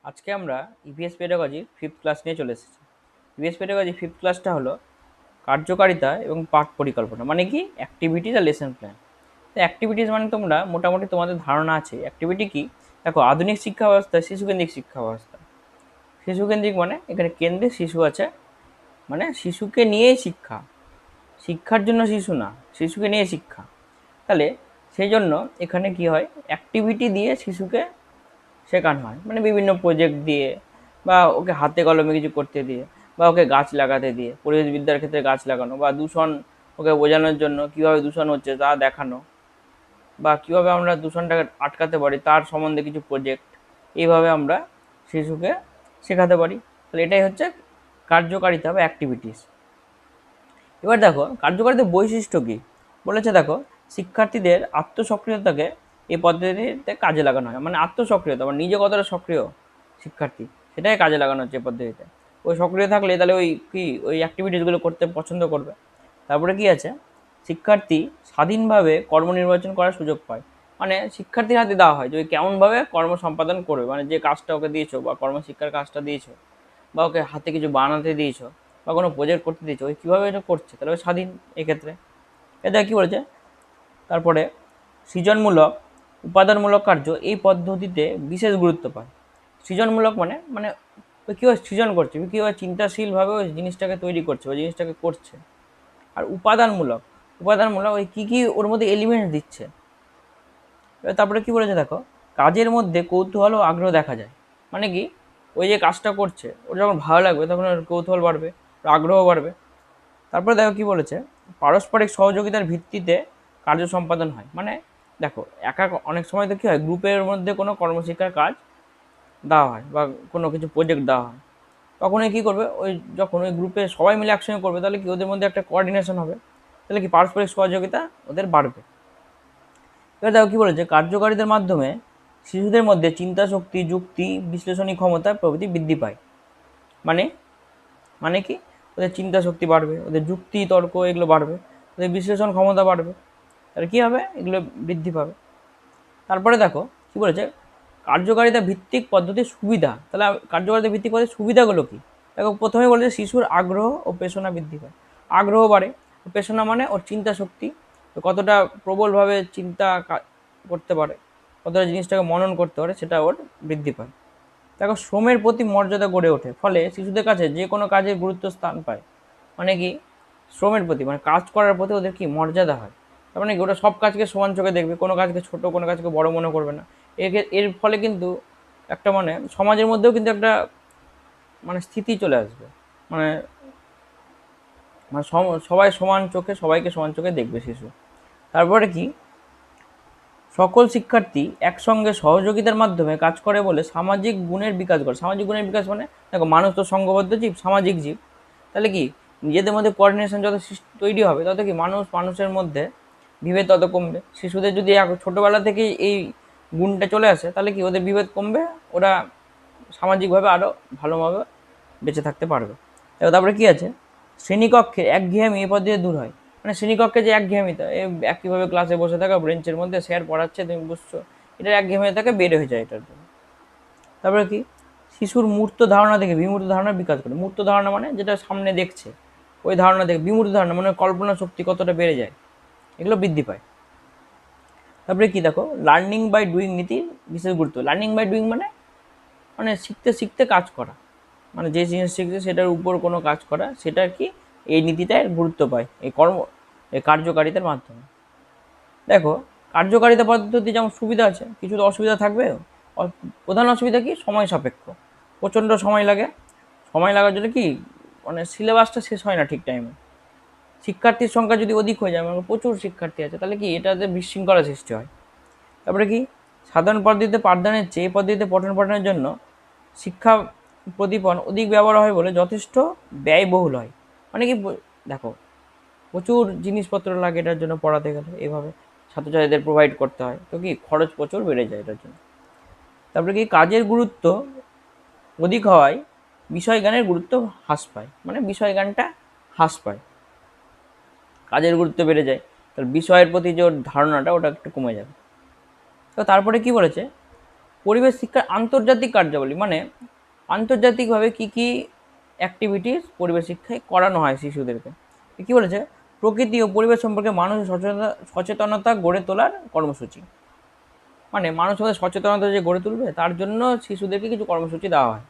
আজকে আমরা EVS পেডাগজির fifth class নিয়ে চলে এসেছি। ইভিএস পেডাগজি ফিফথ ক্লাসটা হলো কার্যকারিতা এবং পাঠ পরিকল্পনা, মানে কি অ্যাক্টিভিটিস আর লেসন প্ল্যান। তো অ্যাক্টিভিটিস মানে তোমরা মোটামুটি তোমাদের ধারণা আছে অ্যাক্টিভিটি কি। দেখো, আধুনিক শিক্ষা ব্যবস্থা শিশুকেন্দ্রিক শিক্ষা ব্যবস্থা। শিশুকেন্দ্রিক মানে এখানে কেন্দ্রে শিশু আছে, মানে শিশুকে নিয়েই শিক্ষা, শিক্ষার জন্য শিশু না, শিশুকে নিয়ে শিক্ষা। তাহলে সেই জন্য এখানে কি হয়, অ্যাক্টিভিটি দিয়ে শিশুকে শেখানো হয়, মানে বিভিন্ন প্রজেক্ট দিয়ে, বা ওকে হাতে কলমে কিছু করতে দিয়ে, বা ওকে গাছ লাগাতে দিয়ে, পরিবেশবিদ্যার ক্ষেত্রে গাছ লাগানো, বা দূষণ ওকে বোঝানোর জন্য কীভাবে দূষণ হচ্ছে তা দেখানো, বা কীভাবে আমরা দূষণটাকে আটকাতে পারি তার সম্বন্ধে কিছু প্রজেক্ট, এইভাবে আমরা শিশুকে শেখাতে পারি। তাহলে এটাই হচ্ছে কার্যকারিতা বা অ্যাক্টিভিটিস। এবার দেখো কার্যকারিতার বৈশিষ্ট্য কী বলেছে। দেখো, শিক্ষার্থীদের আত্মসক্রিয়তাকে এই পদ্ধতিতে কাজে লাগানো হয়, মানে আত্মসক্রিয়তা মানে নিজে কতটা সক্রিয় শিক্ষার্থী সেটাই কাজে লাগানো হচ্ছে এই পদ্ধতিতে। ওই সক্রিয় থাকলে তাহলে ওই অ্যাক্টিভিটিসগুলো করতে পছন্দ করবে। তারপরে কি আছে, শিক্ষার্থী স্বাধীনভাবে কর্ম নির্বাচন করার সুযোগ পায়, মানে শিক্ষার্থীর হাতে দেওয়া হয় যে ওই কেমনভাবে কর্ম সম্পাদন করবে, মানে যে কাজটা ওকে দিয়েছো বা কর্মশিক্ষার কাজটা দিয়েছো, বা ওকে হাতে কিছু বানাতে দিয়েছো, বা কোনো প্রজেক্ট করতে দিয়েছো, ওই কীভাবে এটা করছে, তাহলে ওই স্বাধীন এক্ষেত্রে। এটা কী বলেছে, তারপরে সৃজনমূলক উপাদানমূলক কার্য এই পদ্ধতিতে বিশেষ গুরুত্ব পায়। সৃজনমূলক মানে মানে ওই কীভাবে সৃজন করছে, কীভাবে চিন্তাশীলভাবে ওই জিনিসটাকে তৈরি করছে, ওই জিনিসটাকে করছে। আর উপাদানমূলক, উপাদানমূলক ওই কী কী ওর মধ্যে এলিমেন্টস দিচ্ছে। এবার তারপরে কী বলেছে দেখো, কাজের মধ্যে কৌতূহল ও আগ্রহ দেখা যায়, মানে কি ওই যে কাজটা করছে ওর যখন ভালো লাগবে তখন ওর কৌতূহল বাড়বে, ওর আগ্রহ বাড়বে। তারপরে দেখো কী বলেছে, পারস্পরিক সহযোগিতার ভিত্তিতে কার্য সম্পাদন হয়, মানে দেখো একা অনেক সময় তো কী হয়, গ্রুপের মধ্যে কোনো কর্মশিক্ষার কাজ দেওয়া হয় বা কোনো কিছু প্রজেক্ট দেওয়া হয়, তখনই কী করবে, ওই যখন ওই গ্রুপে সবাই মিলে একসঙ্গে করবে তাহলে কি ওদের মধ্যে একটা কোঅর্ডিনেশন হবে, তাহলে কি পারস্পরিক সহযোগিতা ওদের বাড়বে। এবার দেখো কী বলেছে, কার্যকারিতার মাধ্যমে শিশুদের মধ্যে চিন্তা শক্তি, যুক্তি, বিশ্লেষণী ক্ষমতা প্রভৃতি বৃদ্ধি পায়। মানে মানে কি, ওদের চিন্তা শক্তি বাড়বে, ওদের যুক্তি তর্ক এগুলো বাড়বে, ওদের বিশ্লেষণ ক্ষমতা বাড়বে, তাহলে কী হবে, এগুলো বৃদ্ধি পাবে। তারপরে দেখো কী বলেছে, কার্যকারিতা ভিত্তিক পদ্ধতির সুবিধা। তাহলে কার্যকারিতা ভিত্তিক পদ্ধতির সুবিধাগুলো কী, দেখো প্রথমে বলেছে শিশুর আগ্রহ ও পেশনা বৃদ্ধি পায়, আগ্রহ বাড়ে, পেশনা মানে ওর চিন্তা শক্তি, কতটা প্রবলভাবে চিন্তা করতে পারে, কতটা জিনিসটাকে মনন করতে পারে সেটা ওর বৃদ্ধি পায়। দেখো শ্রমের প্রতি মর্যাদা গড়ে ওঠে, ফলে শিশুদের কাছে যে কোনো কাজের গুরুত্ব স্থান পায়, মানে কি শ্রমের প্রতি মানে কাজ করার প্রতি ওদের কি মর্যাদা হয়, তার মানে কি ওটা সব কাজকে সমান চোখে দেখবে, কোনো কাজকে ছোট কোনো কাজকে বড় মনে করবে না। এর ফলে কিন্তু একটা মানে সমাজের মধ্যেও কিন্তু একটা মানে স্থিতি চলে আসবে, মানে মানে সবাই সমান চোখে, সবাইকে সমান চোখে দেখবে শিশু। তারপরে কি, সকল শিক্ষার্থী একসঙ্গে সহযোগিতার মাধ্যমে কাজ করে বলে সামাজিক গুণের বিকাশ করে। সামাজিক গুণের বিকাশ মানে দেখো মানুষ তো সংঘবদ্ধ জীব, সামাজিক জীব, তাহলে কি নিজেদের মধ্যে কোঅর্ডিনেশন যত তৈরি হবে তত কি মানুষের মধ্যে বিভেদ তত কমবে। শিশুদের যদি ছোটোবেলা থেকেই এই গুণটা চলে আসে তাহলে কি ওদের বিভেদ কমবে, ওরা সামাজিকভাবে আরও ভালোভাবে বেঁচে থাকতে পারবে। তারপরে কি আছে, শ্রেণীকক্ষে একঘেয়েমি এই পদ্ধতি দূর হয়, মানে শ্রেণীকক্ষে যে একঘেয়েমিতা, একইভাবে ক্লাসে বসে থাকা, ব্রেঞ্চের মধ্যে স্যার পড়াচ্ছে তুমি বুঝছো, এটার একঘেয়েমি থেকে বের হয়ে যায় এটার জন্য। তারপরে কি, শিশুর মূর্ত ধারণা থেকে বিমূর্ত ধারণার বিকাশ করে। মূর্ত ধারণা মানে যেটা সামনে দেখছে ওই ধারণা থেকে, বিমূর্ত ধারণা মানে কল্পনা শক্তি কতটা বেড়ে যায়, এগুলো বৃদ্ধি পায়। তারপরে কি দেখো, লার্নিং বাই ডুইং নীতির বিশেষ গুরুত্ব। লার্নিং বাই ডুইং মানে মানে শিখতে শিখতে কাজ করা, মানে যে জিনিস শিখছে সেটার উপর কোনো কাজ করা, সেটা কি এই নীতিটার গুরুত্ব পায় এই কার্যকারিতার মাধ্যমে। দেখো কার্যকারিতা পদ্ধতি যেমন সুবিধা আছে, কিছু তো অসুবিধা থাকবে। প্রধান অসুবিধা কি, সময় সাপেক্ষ, প্রচণ্ড সময় লাগে, সময় লাগার জন্য কি মানে সিলেবাসটা শেষ হয় না ঠিক টাইমে। শিক্ষার্থীর সংখ্যা যদি অধিক হয়ে যায়, মানে প্রচুর শিক্ষার্থী আছে, তাহলে কি এটাতে বিশৃঙ্খলা সৃষ্টি হয়। তারপরে কি, সাধারণ পদ্ধতিতে পাঠদানের চেয়ে এই পদ্ধতিতে পঠন পাঠনের জন্য শিক্ষা প্রদীপন অধিক ব্যবহার হয় বলে যথেষ্ট ব্যয়বহুল হয়। মানে কি দেখো প্রচুর জিনিসপত্র লাগে এটার জন্য, পড়াতে গেলে এভাবে ছাত্রছাত্রীদের প্রোভাইড করতে হয়, তো কি খরচ প্রচুর বেড়ে যায় এটার জন্য। তারপরে কি, কাজের গুরুত্ব অধিক হওয়ায় বিষয় জ্ঞানের গুরুত্ব হ্রাস পায়, মানে বিষয় জ্ঞানটা হ্রাস পায়, কাজের গুরুত্ব বেড়ে যায়, তাহলে বিষয়ের প্রতি যে ধারণাটা ওটা একটু কমে যাবে। তো তারপরে কি বলেছে, পরিবেশ শিক্ষার আন্তর্জাতিক কার্যাবলী মানে আন্তর্জাতিকভাবে কি কি অ্যাক্টিভিটিস পরিবেশ শিক্ষায় করানো হয় শিশুদেরকে। কি বলেছে, প্রকৃতি ও পরিবেশ সম্পর্কে মানুষের সচেতনতা গড়ে তোলার কর্মসূচি। মানে মানুষ মধ্যে সচেতনতা যে গড়ে তুলবে তার জন্য শিশুদেরকে কিছু কর্মসূচি দেওয়া হয়।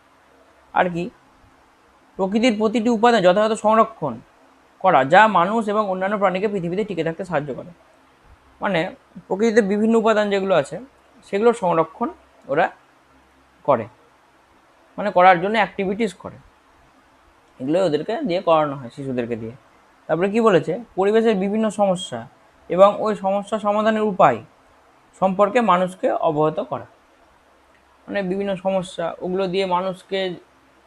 আর কি, প্রকৃতির প্রতিটি উপাদান যথাযথ সংরক্ষণ করা, যা মানুষ এবং অন্যান্য প্রাণীকে পৃথিবীতে টিকে থাকতে সাহায্য করে। মানে প্রকৃতিতে বিভিন্ন উপাদান যেগুলো আছে সেগুলোর সংরক্ষণ ওরা করে, মানে করার জন্য অ্যাক্টিভিটিস করে, এগুলো ওদেরকে দিয়ে করানো হয় শিশুদেরকে দিয়ে। তারপরে কি বলেছে, পরিবেশের বিভিন্ন সমস্যা এবং ওই সমস্যা সমাধানের উপায় সম্পর্কে মানুষকে অবগত করা। মানে বিভিন্ন সমস্যা ওগুলো দিয়ে মানুষকে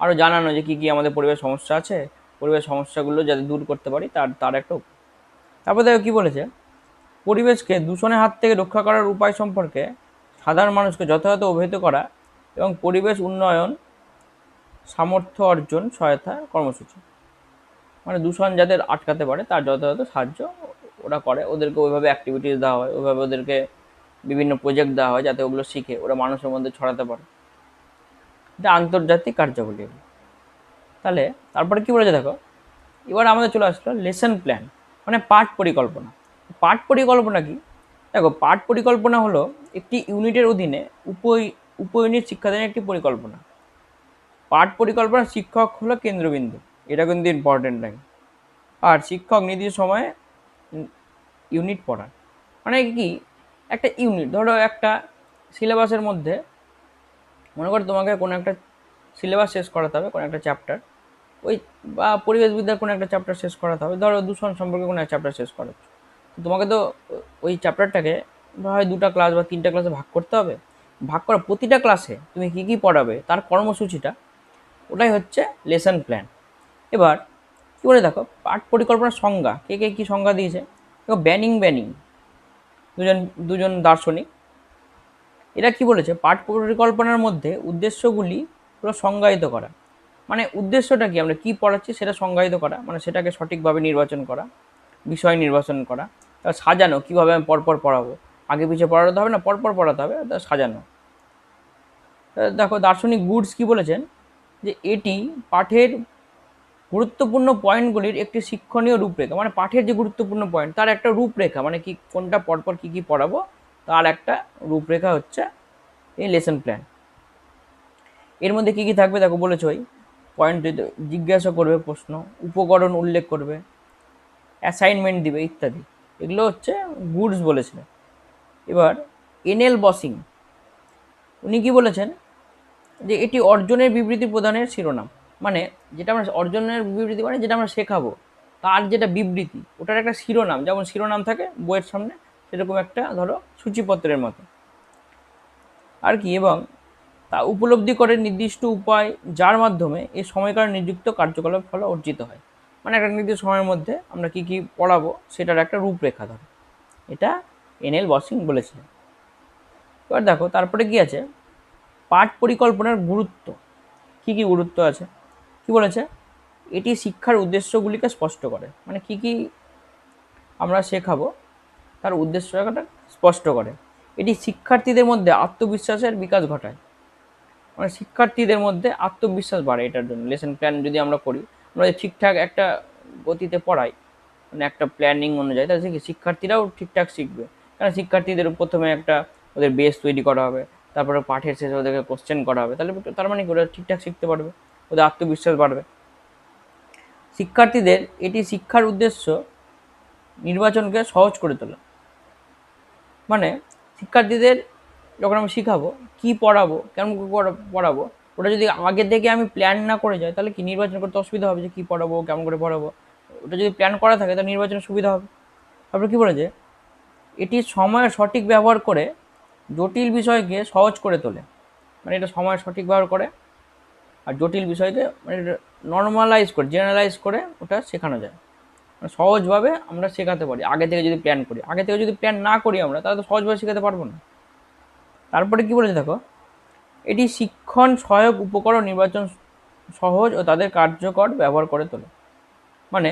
আরও জানানো যে কী কী আমাদের পরিবেশ সমস্যা আছে, পরিবেশ সমস্যাগুলো যাতে দূর করতে পারি তার একটা উপায়। তারপর দেখো কী বলেছে, পরিবেশকে দূষণের হাত থেকে রক্ষা করার উপায় সম্পর্কে সাধারণ মানুষকে যথাযথ অবহিত করা এবং পরিবেশ উন্নয়ন সামর্থ্য অর্জন সহায়তা কর্মসূচি। মানে দূষণ যাতে আটকাতে পারে তার যথাযথ সাহায্য ওরা করে, ওদেরকে ওইভাবে অ্যাক্টিভিটিস দেওয়া হয়, ওইভাবে ওদেরকে বিভিন্ন প্রজেক্ট দেওয়া হয় যাতে ওগুলো শিখে ওরা মানুষের মধ্যে ছড়াতে পারে। এটা আন্তর্জাতিক কার্যাবলী। তাহলে তারপরে কি বলেছে দেখো, এবার আমাদের চলে আসলো লেসন প্ল্যান মানে পাঠ পরিকল্পনা। পাঠ পরিকল্পনা কি, দেখো পাঠ পরিকল্পনা হলো একটি ইউনিটের অধীনে উপ ইউনিট শিক্ষাদানের একটি পরিকল্পনা। পাঠ পরিকল্পনা শিক্ষক হলো কেন্দ্রবিন্দু, এটা কিন্তু ইম্পর্টেন্ট লাগে। আর শিক্ষক নির্দিষ্ট সময়ে ইউনিট পড়ান। মানে কি, একটা ইউনিট ধরো একটা সিলেবাসের মধ্যে মনে করো তোমাকে কোনো একটা সিলেবাস শেষ করাতে হবে, কোনো একটা চ্যাপ্টার, ওই বা পরিবেশবিদ্যার কোনো একটা চ্যাপ্টার শেষ করাতে হবে, ধরো দূষণ সম্পর্কে কোনো একটা চ্যাপ্টার শেষ করাচ্ছ, তোমাকে তো ওই চ্যাপ্টারটাকে হয় 2টা ক্লাস বা 3টা ক্লাসে ভাগ করতে হবে। ভাগ করা প্রতিটা ক্লাসে তুমি কী কী পড়াবে তার কর্মসূচিটা, ওটাই হচ্ছে লেসন প্ল্যান। এবার কী বলে দেখো, পাঠ পরিকল্পনার সংজ্ঞা কে কে কী সংজ্ঞা দিয়েছে দেখো, ব্যানিং দুজন দার্শনিক, এরা কি বলেছে, পাঠ পরিকল্পনার মধ্যে উদ্দেশ্যগুলি পুরো সংজ্ঞায়িত করা। মানে উদ্দেশ্যটা কি, আমরা কি পড়াচ্ছি সেটা সংজ্ঞায়িত করা, মানে সেটাকে সঠিকভাবে নির্বাচন করা, বিষয় নির্বাচন করা, তারপর সাজানো, কীভাবে আমি পরপর পড়াবো, আগে পিছিয়ে পড়াতে হবে না, পরপর পড়াতে হবে, তা সাজানো। দেখো দার্শনিক গুডস কি বলেছেন, যে এটি পাঠের গুরুত্বপূর্ণ পয়েন্টগুলির একটি শিক্ষণীয় রূপরেখা। মানে পাঠের যে গুরুত্বপূর্ণ পয়েন্ট তার একটা রূপরেখা, মানে কি কোনটা পরপর কী কী পড়াবো তার একটা রূপরেখা হচ্ছে এই লেসন প্ল্যান। এর মধ্যে কী কী থাকবে দেখো বলেছ, ওই পয়েন্ট জিজ্ঞাসা করবে, প্রশ্ন, উপকরণ উল্লেখ করবে, অ্যাসাইনমেন্ট দিবে ইত্যাদি, এগুলো হচ্ছে গুডস বলেছিলেন। এবার এনএল বসিং উনি কি বলেছেন, যে এটি অর্জনের বিবৃতি প্রদানের শিরোনাম। মানে যেটা আমরা অর্জনের বিবৃতি মানে যেটা আমরা শেখাবো তার যেটা বিবৃতি, ওটার একটা শিরোনাম, যেমন শিরোনাম থাকে বইয়ের সামনে সেরকম একটা ধরো সূচিপত্রের মতো আর কি। এবং তা উপলব্ধি করে নির্দিষ্ট উপায় যার মাধ্যমে এই সময়কাল নিযুক্ত কার্যকলাপ ফলে অর্জিত হয়। মানে একটা নির্দিষ্ট সময়ের মধ্যে আমরা কী কী পড়াবো সেটার একটা রূপরেখা ধরো, এটা এনএল বসিং বলেছিলেন। এবার দেখো তারপরে কি আছে, পাঠ পরিকল্পনার গুরুত্ব, কী কী গুরুত্ব আছে, কি বলেছে, এটি শিক্ষার উদ্দেশ্যগুলিকে স্পষ্ট করে। মানে কী কী আমরা শেখাবো তার উদ্দেশ্যটা স্পষ্ট করে। এটি শিক্ষার্থীদের মধ্যে আত্মবিশ্বাসের বিকাশ ঘটায়। মানে শিক্ষার্থীদের মধ্যে আত্মবিশ্বাস বাড়ে এটার জন্য। লেসন প্ল্যান যদি আমরা করি, আমরা ঠিকঠাক একটা গতিতে পড়াই, মানে একটা প্ল্যানিং অনুযায়ী, তাহলে শিক্ষার্থীরাও ঠিকঠাক শিখবে। কারণ শিক্ষার্থীদের প্রথমে একটা ওদের বেস তৈরি করা হবে, তারপরে পাঠের শেষে ওদেরকে কোশ্চেন করা হবে, তাহলে তার মানে কি ওরা ঠিকঠাক শিখতে পারবে, ওদের আত্মবিশ্বাস বাড়বে। শিক্ষার্থীদের এটি শিক্ষার উদ্দেশ্য নির্বাচনকে সহজ করে তোলে। মানে শিক্ষার্থীদের যখন আমি শেখাবো কী পড়াবো, কেমন পড়াবো, ওটা যদি আগে থেকে আমি প্ল্যান না করে যাই তাহলে কি নির্বাচন করতে অসুবিধা হবে, যে কী পড়াবো কেমন করে পড়াবো। ওটা যদি প্ল্যান করা থাকে তাহলে নির্বাচনের সুবিধা হবে। তারপরে কী বলেছে, এটি সময়ের সঠিক ব্যবহার করে জটিল বিষয়কে সহজ করে তোলে। মানে এটা সময় সঠিক ব্যবহার করে আর জটিল বিষয়কে মানে নর্মালাইজ করে, জেনারেলাইজ করে ওটা শেখানো যায়। মানে সহজভাবে আমরা শেখাতে পারি আগে থেকে যদি প্ল্যান করি। আগে থেকে যদি প্ল্যান না করি আমরা তাহলে তো সহজভাবে শেখাতে পারবো না। তারপরে কি বলেছে দেখো, এটি শিক্ষণ সহায়ক উপকরণ নির্বাচন সহজ ও তাদের কার্যকর ব্যবহার করে তোলে। মানে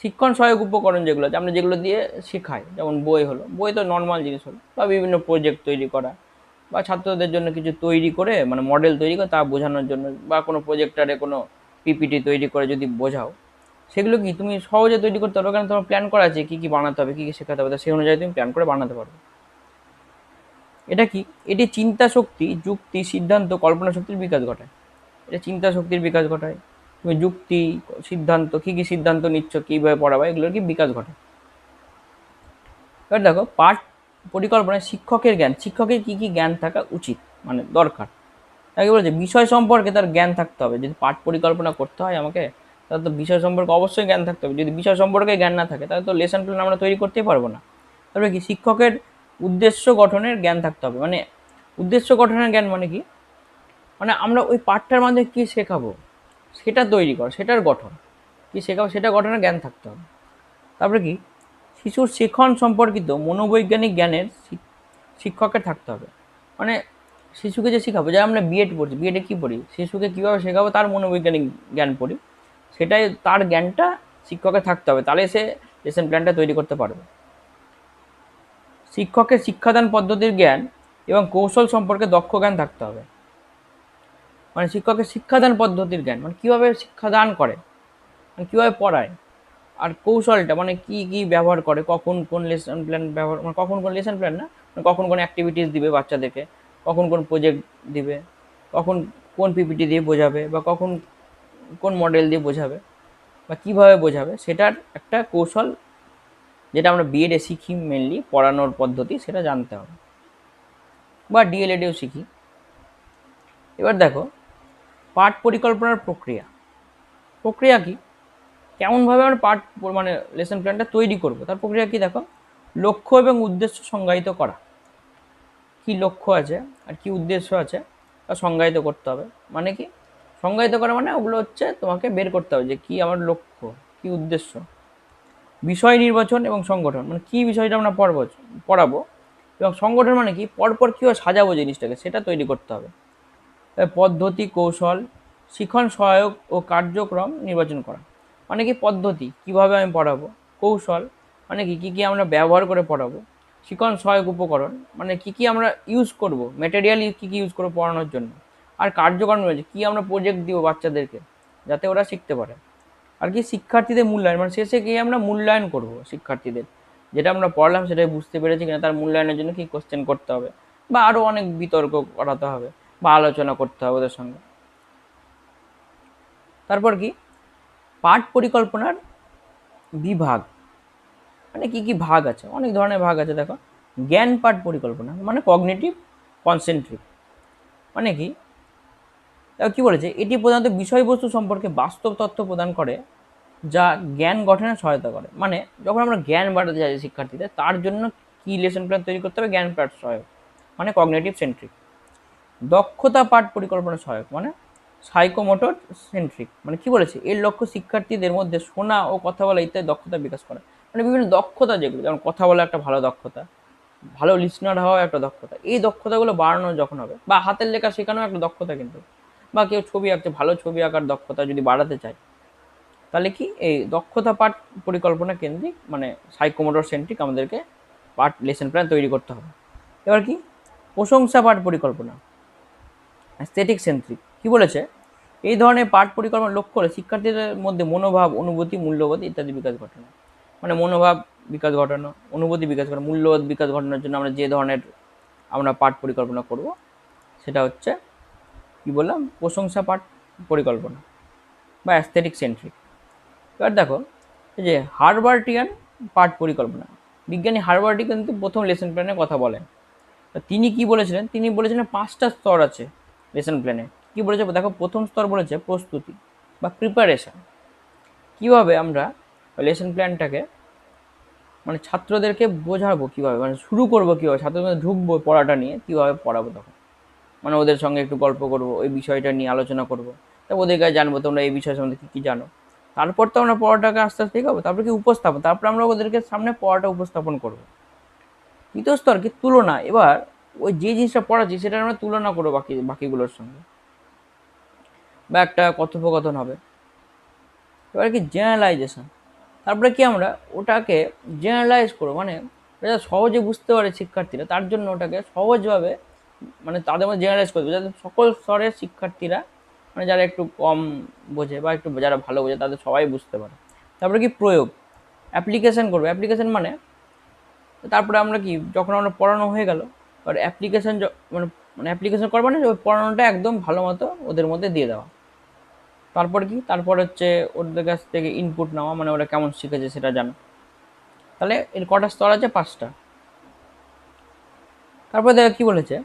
শিক্ষণ সহায়ক উপকরণ যেগুলো আছে আমরা যেগুলো দিয়ে শেখাই, যেমন বই হলো, বই তো নর্মাল জিনিস হলো, বা বিভিন্ন প্রজেক্ট তৈরি করা, বা ছাত্রদের জন্য কিছু তৈরি করে মানে মডেল তৈরি করে তা বোঝানোর জন্য, বা কোনো প্রজেক্টারে কোনো পিপিটি তৈরি করে যদি বোঝাও, সেগুলো কি তুমি সহজে তৈরি করতে পারবে, কারণ তোমার প্ল্যান করা আছে কী কী বানাতে হবে, কী কী শেখাতে হবে, সেই অনুযায়ী তুমি প্ল্যান করে বানাতে পারবে। এটা কি, এটি চিন্তা শক্তি, যুক্তি, সিদ্ধান্ত, কল্পনা শক্তির বিকাশ ঘটায়। এটা চিন্তা শক্তির বিকাশ ঘটায়। তুমি যুক্তি, সিদ্ধান্ত, কী কী সিদ্ধান্ত নিচ্ছ, কীভাবে পড়াবে, এগুলোর কি বিকাশ ঘটায়। এবার দেখো, পাঠ পরিকল্পনায় শিক্ষকের জ্ঞান, শিক্ষকের কী কী জ্ঞান থাকা উচিত মানে দরকার। তাকে বলেছে বিষয় সম্পর্কে তার জ্ঞান থাকতে হবে। যদি পাঠ পরিকল্পনা করতে হয় আমাকে, তাহলে তো বিষয় সম্পর্কে অবশ্যই জ্ঞান থাকতে হবে। যদি বিষয় সম্পর্কে জ্ঞান না থাকে তাহলে তো লেসন প্ল্যান আমরা তৈরি করতেই পারবো না। তারপরে কি, শিক্ষকের উদ্দেশ্য গঠনের জ্ঞান থাকতে হবে। মানে উদ্দেশ্য গঠনের জ্ঞান মানে কি, মানে আমরা ওই পাঠটার মাধ্যমে কী শেখাবো সেটা তৈরি করা, সেটার গঠন কী শেখাবো সেটা গঠনের জ্ঞান থাকতে হবে। তারপরে কি, শিশুর শিখন সম্পর্কিত মনোবৈজ্ঞানিক জ্ঞানের শিক্ষকের থাকতে হবে। মানে শিশুকে যে শেখাবো, যা আমরা বিএড পড়ছি, বিএডে কী পড়ি, শিশুকে কীভাবে শেখাবো তার মনোবৈজ্ঞানিক জ্ঞান পড়ি, সেটাই তার জ্ঞানটা শিক্ষকের থাকতে হবে, তাহলে সে লেসন প্ল্যানটা তৈরি করতে পারবে। শিক্ষকের শিক্ষাদান পদ্ধতির জ্ঞান এবং কৌশল সম্পর্কে দক্ষ জ্ঞান থাকতে হবে। মানে শিক্ষকের শিক্ষাদান পদ্ধতির জ্ঞান, মানে কীভাবে শিক্ষাদান করে, মানে কীভাবে পড়ায়, আর কৌশলটা মানে কী কী ব্যবহার করে, কখন কোন লেসন প্ল্যান ব্যবহার, মানে কখন কোন লেসন প্ল্যান না, মানে কখন কোন অ্যাক্টিভিটিস দিবে বাচ্চাদেরকে, কখন কোন প্রজেক্ট দিবে, কখন কোন পিপিটি দিয়ে বোঝাবে, বা কখন কোন মডেল দিয়ে বোঝাবে, বা কীভাবে বোঝাবে, সেটার একটা কৌশল যেটা আমরা বিএডে শিখি মেনলি পড়ানোর পদ্ধতি, সেটা জানতে হবে, বা ডিএলএডেও শিখি। এবার দেখো, পাঠ পরিকল্পনার প্রক্রিয়া, প্রক্রিয়া কি, কেমনভাবে আমরা পাঠ মানে লেসন প্ল্যানটা তৈরি করব, তার প্রক্রিয়া কি দেখো, লক্ষ্য এবং উদ্দেশ্য সংজ্ঞায়িত করা। কি লক্ষ্য আছে আর কি উদ্দেশ্য আছে তা সংজ্ঞায়িত করতে হবে। মানে কি সংজ্ঞায়িত করা, মানে ওগুলো হচ্ছে তোমাকে বের করতে হবে যে কি আমার লক্ষ্য, কি উদ্দেশ্য। বিষয় নির্বাচন এবং সংগঠন, মানে কি বিষয়টা আমরা পড়াবো, এবং সংগঠন মানে কি পরপর কীভাবে সাজাবো জিনিসটাকে, সেটা তৈরি করতে হবে। পদ্ধতি, কৌশল, শিখন সহায়ক ও কার্যক্রম নির্বাচন করা, মানে কি পদ্ধতি কীভাবে আমি পড়াবো, কৌশল মানে কি কী আমরা ব্যবহার করে পড়াবো, শিখন সহায়ক উপকরণ মানে কি আমরা ইউজ করব, ম্যাটেরিয়াল কী ইউজ করবো পড়ানোর জন্য, আর কার্যক্রম রয়েছে কী আমরা প্রজেক্ট দিব বাচ্চাদেরকে যাতে ওরা শিখতে পারে। আর কি শিক্ষার্থীদের মূল্যায়ন, মানে শেষে গিয়ে আমরা মূল্যায়ন করব শিক্ষার্থীদের, যেটা আমরা পড়লাম সেটাই বুঝতে পেরেছি কিনা তার মূল্যায়নের জন্য কী কোশ্চেন করতে হবে, বা আরও অনেক বিতর্ক করাতে হবে বা আলোচনা করতে হবে ওদের সঙ্গে। তারপর কি পাঠ পরিকল্পনার বিভাগ, মানে কি কি ভাগ আছে, অনেক ধরনের ভাগ আছে। দেখো, জ্ঞান পাঠ পরিকল্পনা মানে কগনিটিভ কনসেন্ট্রিক, মানে কি কি বলেছে, এটি প্রধানত বিষয়বস্তু সম্পর্কে বাস্তব তথ্য প্রদান করে যা জ্ঞান গঠনে সহায়তা করে। মানে যখন আমরা জ্ঞান বাড়াতে চাই শিক্ষার্থীদের, তার জন্য কি লেসন প্ল্যান তৈরি করতে হবে, জ্ঞান পাঠ সহায়ক মানে কগনিটিভ সেন্ট্রিক। দক্ষতা পাঠ পরিকল্পনা সহায়ক মানে সাইকোমোটর সেন্ট্রিক, মানে কি বলেছে এর লক্ষ্য শিক্ষার্থীদের মধ্যে শোনা ও কথা বলা ইত্যাদি দক্ষতা বিকাশ করা। মানে বিভিন্ন দক্ষতা যেগুলো, যেমন কথা বলা একটা ভালো দক্ষতা, ভালো লিসনার হওয়া একটা দক্ষতা, এই দক্ষতাগুলো বাড়ানো যখন হবে, বা হাতের লেখা শেখানো একটা দক্ষতা কিন্তু, বা কেউ ছবি আঁকছে, ভালো ছবি আঁকার দক্ষতা যদি বাড়াতে চায়, তাহলে কি এই দক্ষতা পাঠ পরিকল্পনা কেন্দ্রিক মানে সাইকোমোটর সেন্ট্রিক আমাদেরকে পাঠ লেসন প্ল্যান তৈরি করতে হবে। এবার কি প্রশংসা পাঠ পরিকল্পনা অ্যাস্থেটিক সেন্ট্রিক, কি বলেছে এই ধরনের পাঠ পরিকল্পনা লক্ষ্য করে শিক্ষার্থীদের মধ্যে মনোভাব, অনুভূতি, মূল্যবোধ ইত্যাদি বিকাশ ঘটানো। মানে মনোভাব বিকাশ ঘটানো, অনুভূতি বিকাশ ঘটানো, মূল্যবোধ বিকাশ ঘটানোর জন্য আমরা যে ধরনের আমরা পাঠ পরিকল্পনা করব সেটা হচ্ছে কি বললাম, প্রশংসা পাঠ পরিকল্পনা বা অ্যাস্থেটিক সেন্ট্রিক। এবার দেখো, এই যে হারবার্টিয়ান পাঠ পরিকল্পনা, বিজ্ঞানী হারবার্টি কিন্তু প্রথম লেসন প্ল্যানের কথা বলেন। তিনি কি বলেছিলেন, তিনি বলেছিলেন 5টা স্তর আছে লেসন প্ল্যানে। কি বলেছে দেখো, প্রথম স্তর বলেছে প্রস্তুতি বা প্রিপারেশন, কীভাবে আমরা লেসন প্ল্যানটাকে মানে ছাত্রদেরকে বোঝাবো, কীভাবে মানে শুরু করবো, কীভাবে ছাত্রদের মধ্যে ঢুকবো পড়াটা নিয়ে, কীভাবে পড়াবো তখন, মানে ওদের সঙ্গে একটু গল্প করবো, ওই বিষয়টা নিয়ে আলোচনা করবো, তা ওদের কাছে জানবো তোমরা এই বিষয় সম্বন্ধে কী কী জানো। তারপর তো আমরা পড়াটাকে আস্তে আস্তে শেখাবো, তারপর কি উপস্থাপন, তারপর আমরা ওদেরকে সামনে পড়াটা উপস্থাপন করবো। তৃতীয় স্তর কি তুলনা, এবার ওই যে জিনিসটা পড়াচ্ছি সেটা আমরা তুলনা করবো বাকিগুলোর সঙ্গে, বা একটা কথোপকথন হবে। এবার কি জেনারেলাইজেশন, তারপরে কি আমরা ওটাকে জেনারেলাইজ করবো, মানে এটা সহজে বুঝতে পারে শিক্ষার্থীরা, তার জন্য ওটাকে সহজভাবে মানে তাদের মধ্যে জেনারেলাইজ করবে, যাতে সকল স্তরের শিক্ষার্থীরা, মানে যারা একটু কম বোঝে বা একটু যারা ভালো বোঝে তাদের সবাই বুঝতে পারে। তারপরে কি প্রয়োগ, অ্যাপ্লিকেশন করবে। অ্যাপ্লিকেশন মানে তারপরে আমরা কি যখন আমরা পড়ানো হয়ে গেল, আর অ্যাপ্লিকেশন মানে মানে অ্যাপ্লিকেশন করবো না, ওই পড়ানোটা একদম ভালো মতো ওদের মধ্যে দিয়ে দেওয়া। তারপর কি, তারপর হচ্ছে ওদের কাছ থেকে ইনপুট নেওয়া, মানে ওরা কেমন শিখেছে সেটা জানা। তাহলে এর কটা স্তর আছে? 5টা। তারপরে দেখো কি বলেছে,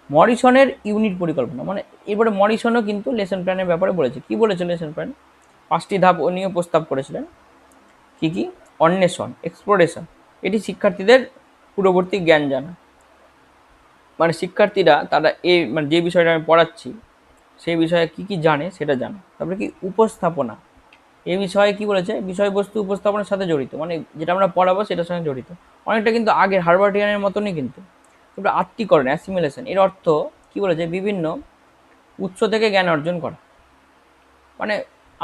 মরিসনের ইউনিট পরিকল্পনা, মানে এবারে মরিসনও কিন্তু লেসন প্ল্যানের ব্যাপারে বলেছে। কি বলেছে লেসন প্ল্যান? 5টি ধাপ ও নিয়ে প্রস্তাব করেছিলেন। কি কি? অন্বেষণ, এক্সপ্লোরেশন, এটি শিক্ষার্থীদের পূর্ববর্তী জ্ঞান জানা, মানে শিক্ষার্থীরা তারা এই মানে যে বিষয়টা আমি পড়াচ্ছি সেই বিষয়ে কি কি জানে সেটা জানে। তারপরে কি? উপস্থাপনা, এই বিষয়ে কি বলেছে, বিষয়বস্তু উপস্থাপনের সাথে জড়িত, মানে যেটা আমরা পড়াবো সেটার সঙ্গে জড়িত। অনেকটা কিন্তু আগের হার্বার্টিয়ানের মতনই কিন্তু। তারপরে আত্মীকরণ, অ্যাসিমিলেশন, এর অর্থ কি বলেছে, বিভিন্ন উৎস থেকে জ্ঞান অর্জন করা, মানে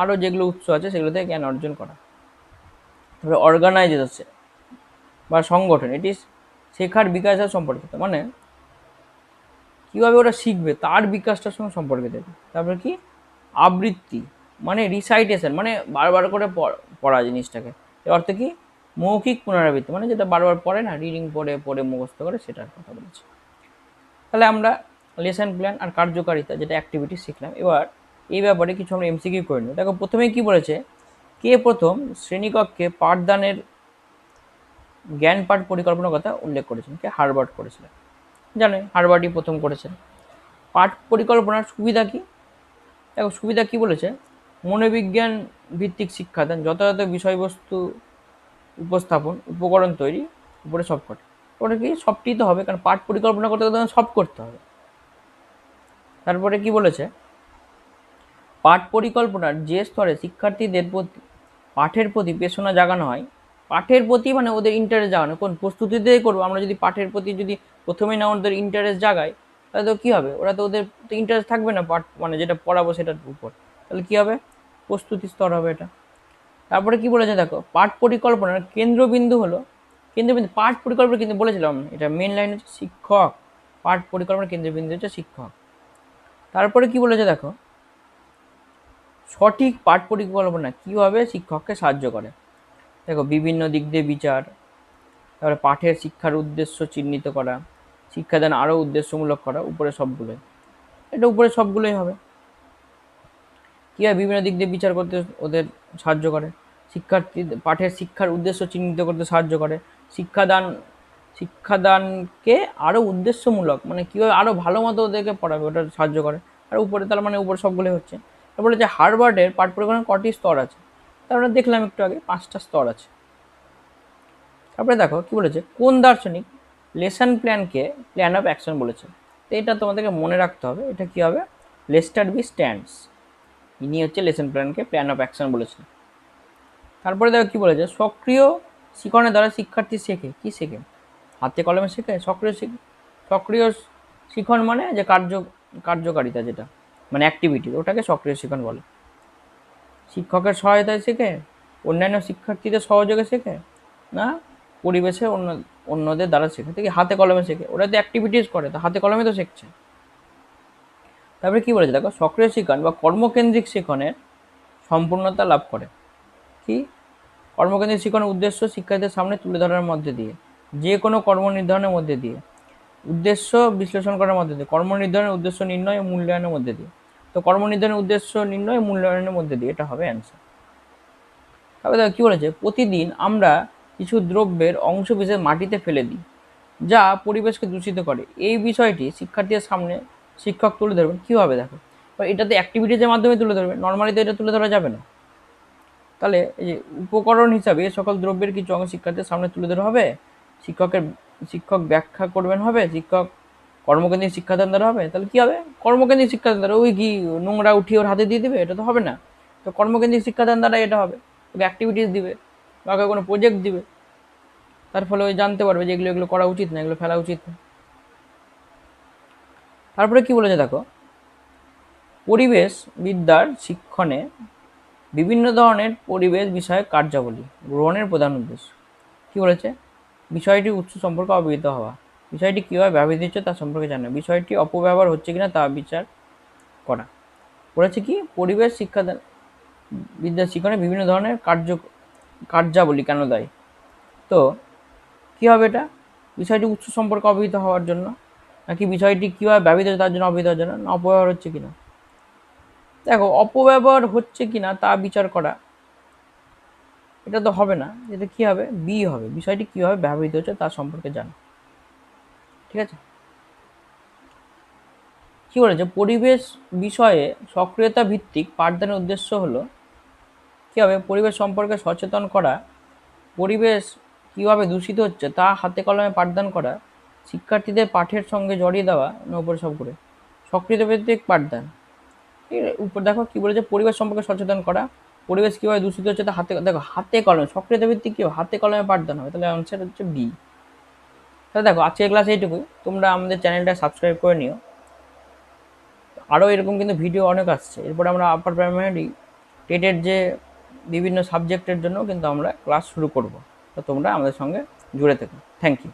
আরও যেগুলো উৎস আছে সেগুলো থেকে জ্ঞান অর্জন করা। তারপরে অর্গানাইজেশন বা সংগঠন, এটি শেখার বিকাশের সম্পর্কিত, মানে কীভাবে ওরা শিখবে তার বিকাশটার সঙ্গে সম্পর্কিত। তারপরে কি? আবৃত্তি, মানে রিসাইটেশন, মানে বারবার করে পড়া জিনিসটাকে। এর অর্থ কি? মৌখিক পুনরাবৃত্তি, মানে যেটা বারবার পড়ে না, রিডিং পড়ে পড়ে মুখস্থ করে, সেটার কথা বলেছি। তাহলে আমরা লেসন প্ল্যান আর কার্যকারিতা যেটা অ্যাক্টিভিটি শিখলাম। এবার এই ব্যাপারে কিছু আমরা এমসিকিউ করে নেব। দেখো প্রথমেই কি বলেছে, কে প্রথম শ্রেণীকক্ষে পাঠদানের জ্ঞান পাঠ পরিকল্পনার কথা উল্লেখ করেছেন? কে? হার্বার্ট করেছিলেন। জানেন হার্বার্টই প্রথম করেছেন। পাঠ পরিকল্পনার সুবিধা কি? দেখো সুবিধা কি বলেছে, মনোবিজ্ঞান ভিত্তিক শিক্ষাদান, যথাযথ বিষয়বস্তু উপস্থাপন, উপকরণ তৈরি, উপরে সব কটা। ওটা কি? সবটি তো হবে, কারণ পাঠ পরিকল্পনা করতে গেলে সব করতে হবে। তারপরে কি বলেছে, পাঠ পরিকল্পনার যে স্তরে শিক্ষার্থীদের প্রতি পাঠের প্রতি পেশনা জাগানো হয়, পাঠের প্রতি মানে ওদের ইন্টারেস্ট জাগানো, কোন প্রস্তুতিতেই করবো আমরা, যদি পাঠের প্রতি যদি প্রথমেই না ওদের ইন্টারেস্ট জাগায় তাহলে তো কী হবে, ওরা তো ওদের তো ইন্টারেস্ট থাকবে না পাঠ মানে যেটা পড়াবো সেটার উপর, তাহলে কী হবে? প্রস্তুতি স্তর হবে এটা। তারপরে কি বলেছে দেখো, পাঠ পরিকল্পনার কেন্দ্রবিন্দু হলো, কেন্দ্রবিন্দু পাঠ পরিকল্পনা কিন্তু বলেছিলাম এটা মেন লাইন হচ্ছে শিক্ষক, পাঠ পরিকল্পনার কেন্দ্রবিন্দু হচ্ছে শিক্ষক। তারপরে কি বলেছে দেখো, সঠিক পাঠ পরিকল্পনা কীভাবে শিক্ষককে সাহায্য করে। দেখো বিভিন্ন দিক দিয়ে বিচার, তারপরে পাঠের শিক্ষার উদ্দেশ্য চিহ্নিত করা, শিক্ষাদান আরও উদ্দেশ্যমূলক করা, উপরে সবগুলোই, এটা উপরে সবগুলোই হবে। কীভাবে বিভিন্ন দিক দিয়ে বিচার করতে ওদের সাহায্য করে, শিক্ষার্থী পাঠের শিক্ষার উদ্দেশ্য চিহ্নিত করতে সাহায্য করে, শিক্ষাদানকে আরও উদ্দেশ্যমূলক, মানে কীভাবে আরও ভালো মতো ওদেরকে পড়াবে ওটা সাহায্য করে। আর উপরে তার মানে উপরে সবগুলোই হচ্ছে। তারপরে যে হার্বার্ডের পাঠ পরিকল্পনার কটি স্তর আছে, তারপরে দেখলাম একটু আগে 5টা স্তর আছে। তারপরে দেখো কি বলেছে, কোন দার্শনিক লেসন প্ল্যানকে প্ল্যান অফ অ্যাকশন বলেছে। তো এটা তোমাদেরকে মনে রাখতে হবে, এটা কী হবে, লেস্টার বি স্ট্যান্ডস, ইনি হচ্ছে লেসন প্ল্যানকে প্ল্যান অফ অ্যাকশন বলেছেন। তারপরে দেখো কি বলেছে, সক্রিয় শিক্ষণের দ্বারা শিক্ষার্থী শেখে, কি শেখে? হাতে কলমে শেখে। সক্রিয় শিখন মানে যে কার্যকারিতা যেটা মানে অ্যাক্টিভিটি, ওটাকে সক্রিয় শিখন বলে। শিক্ষকের সহায়তায় শেখে, অন্যান্য শিক্ষার্থীদের সহযোগে শেখে, না পরিবেশে অন্যদের দ্বারা শেখে। থেকে হাতে কলমে শেখে, ওরা তো অ্যাক্টিভিটিস করে, তো হাতে কলমে তো শিখছে। তারপরে কি বলেছে দেখো, সক্রিয় শিখন বা কর্মকেন্দ্রিক শিখনের সম্পূর্ণতা লাভ করে। কি? কর্মকেন্দ্রিক শিক্ষণের উদ্দেশ্য শিক্ষার্থীদের সামনে তুলে ধরার মধ্যে দিয়ে, যে কোনো কর্ম নির্ধারণের মধ্যে দিয়ে, উদ্দেশ্য বিশ্লেষণ করার মধ্যে দিয়ে, কর্ম নির্ধারণের উদ্দেশ্য নির্ণয় ও মূল্যায়নের মধ্যে দিয়ে। তো কর্ম নির্ধারণের উদ্দেশ্য নির্ণয় ও মূল্যায়নের মধ্যে দিয়ে, এটা হবে অ্যান্সার। তবে দেখো কী বলেছে, প্রতিদিন আমরা কিছু দ্রব্যের অংশ বিশেষ মাটিতে ফেলে দিই যা পরিবেশকে দূষিত করে। এই বিষয়টি শিক্ষার্থীদের সামনে শিক্ষক তুলে ধরবেন কীভাবে। দেখো এটাতে অ্যাক্টিভিটিজের মাধ্যমে তুলে ধরবে, নর্মালি তো এটা তুলে ধরা যাবে না। তাহলে এই যে উপকরণ হিসাবে সকল দ্রব্যের কিছু অংশ শিক্ষার্থীদের সামনে তুলে ধরা হবে, শিক্ষক ব্যাখ্যা করবেন হবে, শিক্ষক কর্মকেন্দ্রিক শিক্ষাদান দ্বারা হবে। তাহলে কী হবে, কর্মকেন্দ্রিক শিক্ষাদান দ্বারা ওই কি নোংরা উঠিয়ে ওর হাতে দিয়ে দেবে, এটা তো হবে না। তো কর্মকেন্দ্রিক শিক্ষাদান দ্বারা এটা হবে, ওকে অ্যাক্টিভিটিস দিবে বা কোনো প্রজেক্ট দিবে, তার ফলে ওই জানতে পারবে যে এগুলো করা উচিত না, এগুলো ফেলা উচিত না। তারপরে কি বলেছে দেখো, পরিবেশ বিদ্যার শিক্ষণে বিভিন্ন ধরনের পরিবেশ বিষয়ক কার্যাবলী গ্রহণের প্রধান উদ্দেশ্য। কী বলেছে, বিষয়টির উৎস সম্পর্কে অবহিত হওয়া, বিষয়টি কীভাবে ব্যবহৃত হচ্ছে তা সম্পর্কে জানা, বিষয়টি অপব্যবহার হচ্ছে কিনা তা বিচার করা। বলেছে কি, পরিবেশ শিক্ষাদান বিদ্যা শিক্ষণে বিভিন্ন ধরনের কার্যাবলী কেন দেয়। তো কী হবে এটা, বিষয়টি উৎস সম্পর্কে অবহিত হওয়ার জন্য, নাকি বিষয়টি কীভাবে ব্যবহৃত হচ্ছে তার জন্য অবহিত হওয়ার জন্য, না অপব্যবহার হচ্ছে কিনা। দেখো, অপব্যবহার হচ্ছে কিনা তা বিচার করা, এটা তো হবে না, এটা কী হবে, বি হবে, বিষয়টি কীভাবে ব্যবহৃত হচ্ছে তার সম্পর্কে জানা। ঠিক আছে। কী বলেছে, পরিবেশ বিষয়ে সক্রিয়তা ভিত্তিক পাঠদানের উদ্দেশ্য হলো কী হবে, পরিবেশ সম্পর্কে সচেতন করা, পরিবেশ কীভাবে দূষিত হচ্ছে তা হাতে কলমে পাঠদান করা, শিক্ষার্থীদের পাঠের সঙ্গে জড়িয়ে দেওয়া, উপরে সব করে সক্রিয়তা ভিত্তিক পাঠদান। ঠিক আছে, উপর দেখো কী বলেছে, পরিবেশ সম্পর্কে সচেতন করা, পরিবেশ কীভাবে দূষিত হচ্ছে তা দেখো হাতে কলমে, সক্রিয়তা ভিত্তিক কী হাতে কলমে পাঠদান হবে, তাহলে আনসার হচ্ছে বি। তাহলে দেখো, আজকের ক্লাস এইটুকুই, তোমরা আমাদের চ্যানেলটা সাবস্ক্রাইব করে নিও, আরও এরকম কিন্তু ভিডিও অনেক আসছে। এরপরে আমরা আপার প্রাইমারি টেটের যে বিভিন্ন সাবজেক্টের জন্য কিন্তু আমরা ক্লাস শুরু করব, তো তোমরা আমাদের সঙ্গে জুড়ে থেকো। Thank you.